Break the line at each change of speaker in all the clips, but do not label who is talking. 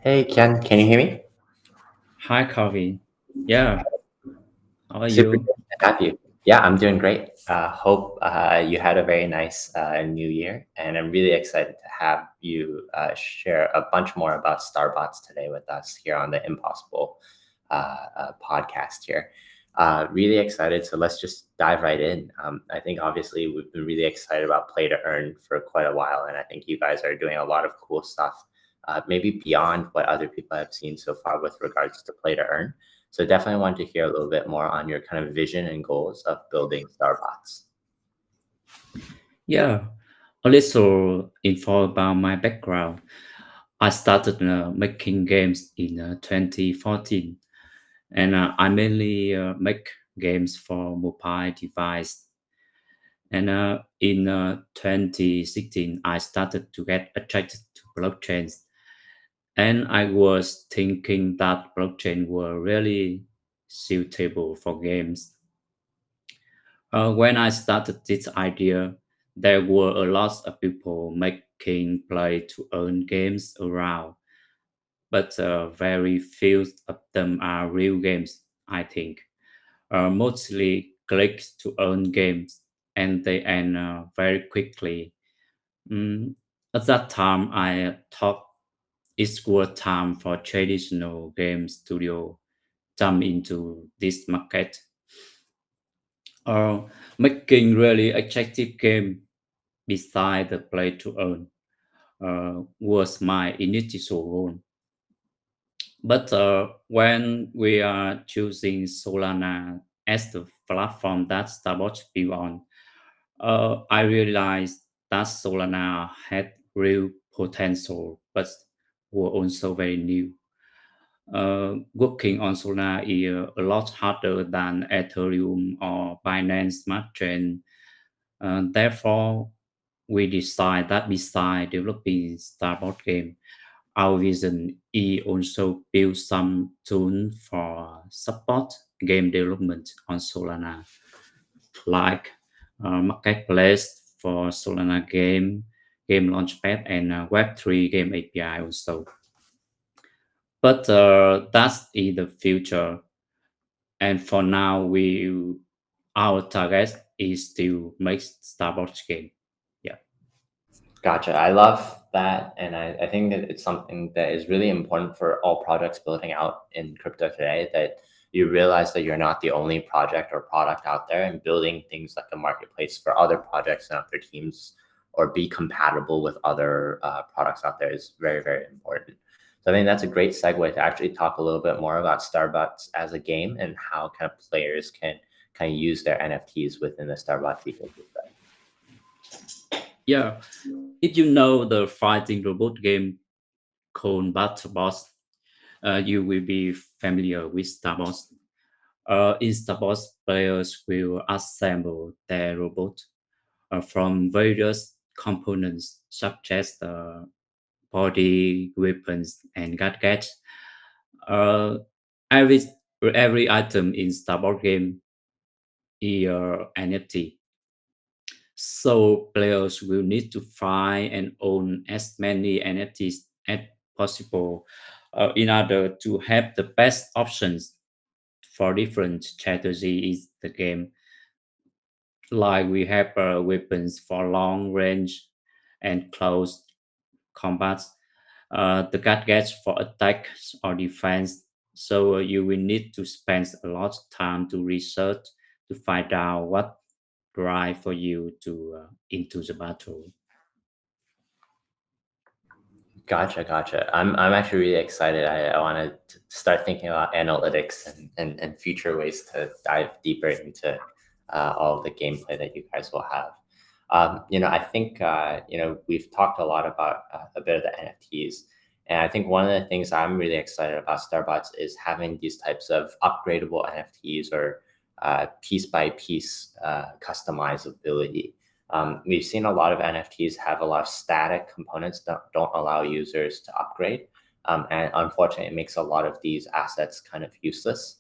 Hey Ken, can you hear me?
Hi, Calvin. Yeah, how are
Super
you?
good to have you. Yeah, I'm doing great. Hope you had a very nice new year, and I'm really excited to have you share a bunch more about Starbots today with us here on the Impossible podcast here. Really excited, so let's just dive right in. I think obviously we've been really excited about Play to Earn for quite a while, and I think you guys are doing a lot of cool stuff, maybe beyond what other people have seen so far with regards to Play to Earn. So definitely want to hear a little bit more on your kind of vision and goals of building Starbots.
Yeah, a little info about my background. I started making games in 2014, and I mainly make games for mobile device. And in 2016, I started to get attracted to blockchains, and I was thinking that blockchain were really suitable for games. When I started this idea, there were a lot of people making play to earn games around, but very few of them are real games, I think. Mostly clicks to earn games, and they end very quickly. Mm, at that time, I thought it's worth time for traditional game studio jump into this market. Making really attractive game beside the play to earn was my initial goal. But when we are choosing Solana as the platform that Starbucks built on, I realized that Solana had real potential, but were also very new. Working on Solana is a lot harder than Ethereum or Binance Smart Chain. Therefore, we decide that beside developing Starboard game, our vision is also build some tools for support game development on Solana, like marketplace for Solana game launchpad, and Web3 game API also. But that's in the future, and for now, we our target is to make Starboard game. Yeah.
Gotcha. I love that. And I think that it's something that is really important for all projects building out in crypto today, that you realize that you're not the only project or product out there, and building things like a marketplace for other projects and other teams or be compatible with other products out there is very, very important. So I think that's a great segue to actually talk a little bit more about Starbucks as a game and how kind of players can kind of use their NFTs within the Starbucks ecosystem.
Yeah, if you know the fighting robot game called Battlebots, you will be familiar with Starbots. In Starbots, players will assemble their robot from various components such as the body, weapons, and gadgets. Uh, every every item in Starbot game is NFT. So players will need to find and own as many NFTs as possible in order to have the best options for different strategies in the game. Like we have weapons for long range and close combat, the gadgets for attack or defense. So you will need to spend a lot of time to research to find out what drive for you to into the battle.
Gotcha. I'm actually really excited. I want to start thinking about analytics and future ways to dive deeper into all of the gameplay that you guys will have. I think we've talked a lot about a bit of the NFTs, and I think one of the things I'm really excited about Starbucks is having these types of upgradable NFTs or piece by piece customizability. We've seen a lot of NFTs have a lot of static components that don't allow users to upgrade. And unfortunately, it makes a lot of these assets kind of useless.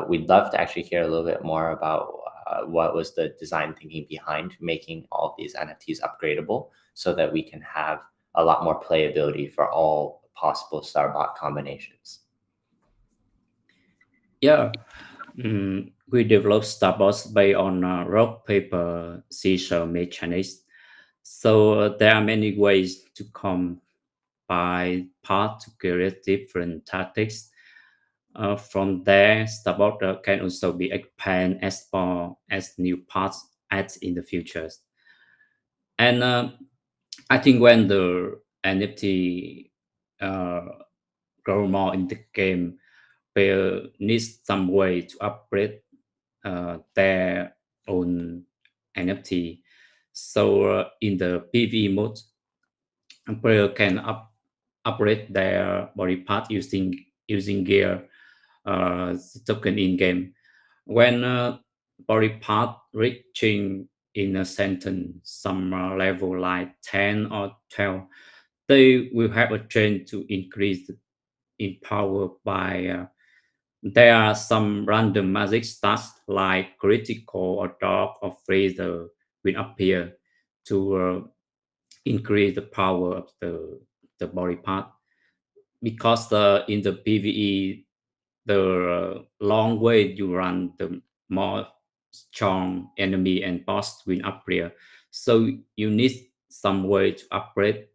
We'd love to actually hear a little bit more about what was the design thinking behind making all of these NFTs upgradable so that we can have a lot more playability for all possible Starbot combinations?
Yeah, we developed Starbots based on rock, paper, scissors mechanics. So there are many ways to combine parts to create different tactics. From there, Starbot can also be expanded as far as new parts added in the future. And I think when the NFT uh, grow more in the game, player needs some way to upgrade their own NFT. So in the PVE mode, a player can upgrade their body part using gear token in game. When body part reaching in a sentence some level like 10 or 12, they will have a chance to increase in power by there are some random magic stats like critical or dark or freezer will appear to increase the power of the body part because in the PVE the long way you run the more strong enemy and boss will appear, so you need some way to upgrade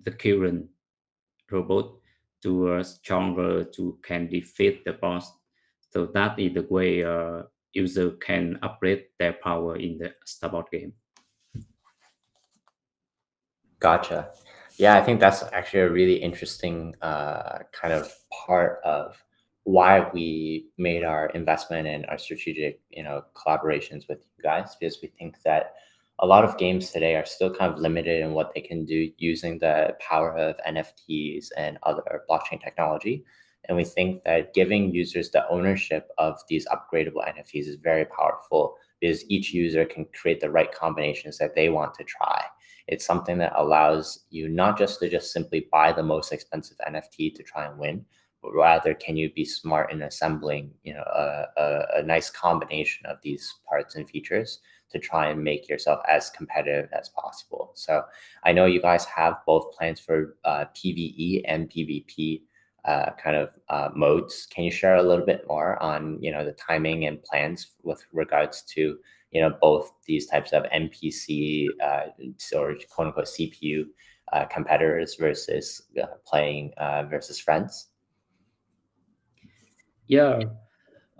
the current robot to stronger to can defeat the boss. So that is the way user can upgrade their power in the Starbot game.
Gotcha. Yeah, I think that's actually a really interesting kind of part of why we made our investment and our strategic, collaborations with you guys, because we think that a lot of games today are still kind of limited in what they can do using the power of NFTs and other blockchain technology. And we think that giving users the ownership of these upgradable NFTs is very powerful because each user can create the right combinations that they want to try. It's something that allows you not just to just simply buy the most expensive NFT to try and win, but rather can you be smart in assembling, a nice combination of these parts and features to try and make yourself as competitive as possible. So I know you guys have both plans for PVE and PVP kind of modes. Can you share a little bit more on the timing and plans with regards to both these types of NPC or quote unquote CPU competitors versus playing versus friends?
Yeah,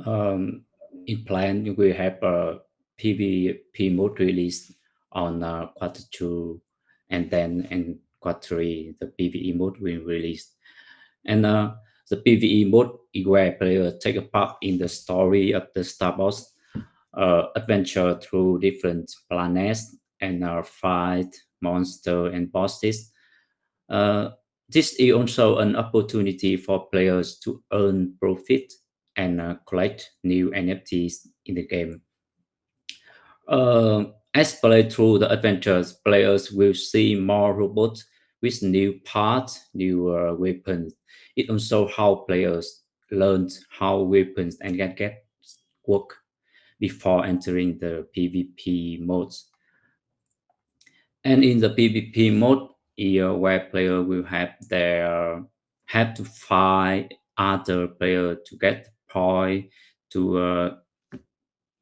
um, in plan we have a PvP mode release on quarter 2, and then in quarter 3 the PvE mode will release. And the PvE mode is where players take a part in the story of the Starbots adventure through different planets and fight monster and bosses. Uh, this is also an opportunity for players to earn profit and collect new NFTs in the game. As play through the adventures, players will see more robots with new parts, new weapons. It also how players learn how weapons and gadgets work before entering the PvP modes. And in the PvP mode, where player will have to fight other player to get point to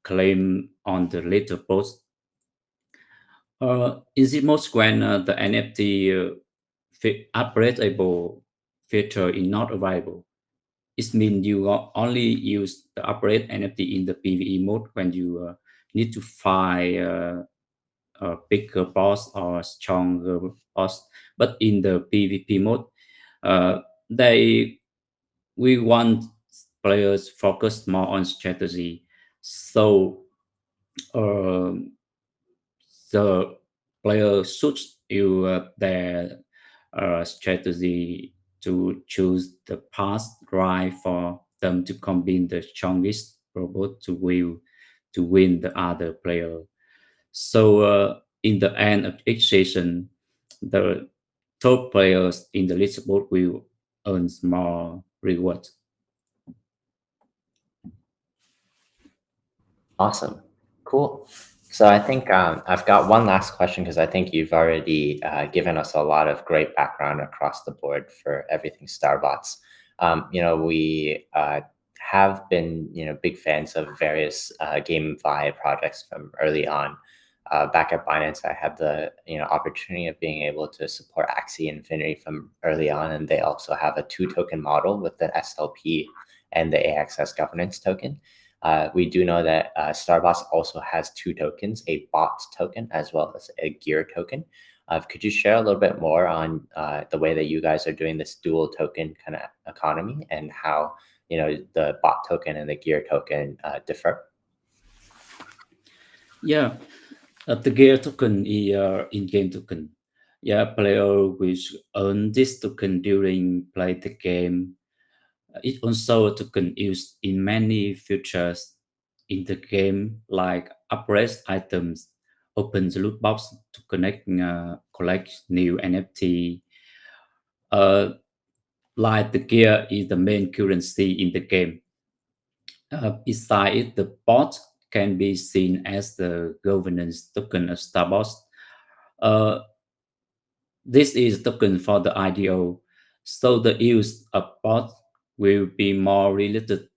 claim on the leaderboard. In the most when the NFT upgradeable feature is not available, it means you only use the upgrade NFT in the PvE mode when you need to fight a bigger boss or stronger boss. But in the PvP mode, they we want players focus more on strategy. So um the player should use their strategy to choose the path right for them to combine the strongest robot to win the other player. So in the end of each session, the top players in the leaderboard will earn more reward.
Awesome. Cool. So I think I've got one last question because I think you've already given us a lot of great background across the board for everything Starbots. We have been big fans of various GameFi projects from early on. Back at Binance, I had the opportunity of being able to support Axie Infinity from early on, and they also have a two-token model with the SLP and the AXS governance token. We do know that Starbots also has two tokens, a bot token as well as a gear token. Could you share a little bit more on the way that you guys are doing this dual token kind of economy and how the bot token and the gear token differ?
Yeah, the gear token is in-game token. Yeah, player will earn this token during play the game. It also a token used in many features in the game, like upgrade items, open the loot box to collect new NFT. Uh, like the gear is the main currency in the game. Beside it, the bot can be seen as the governance token of Starbots. Uh, this is token for the IDO, so the use of bot will be more related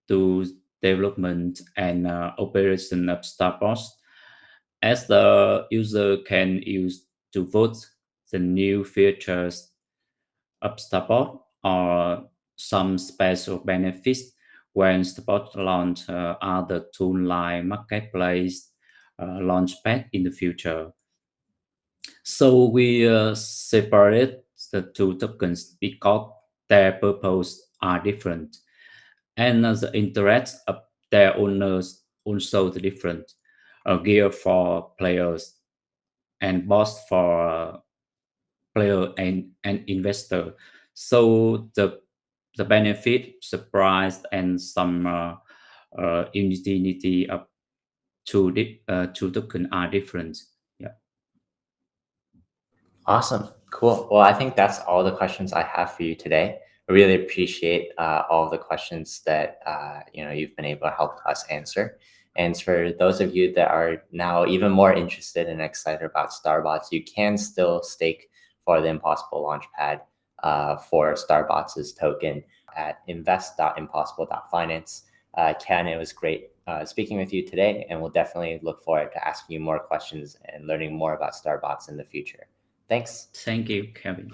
to development and operation of Starbots, as the user can use to vote the new features of Starbot or some special benefits when Starbot launch other tool like Marketplace, Launchpad in the future. So we separate the two tokens because their purpose are different, and the interests of their owners also different. Gear for players and boss for player and investor. So the benefit, surprise, and some utility of two token are different. Yeah.
Awesome. Cool. Well, I think that's all the questions I have for you today. I really appreciate all the questions that you've been able to help us answer. And for those of you that are now even more interested and excited about Starbots, you can still stake for the Impossible Launchpad for Starbots' token at invest.impossible.finance. Ken, it was great speaking with you today, and we'll definitely look forward to asking you more questions and learning more about Starbots in the future. Thanks.
Thank you, Kevin.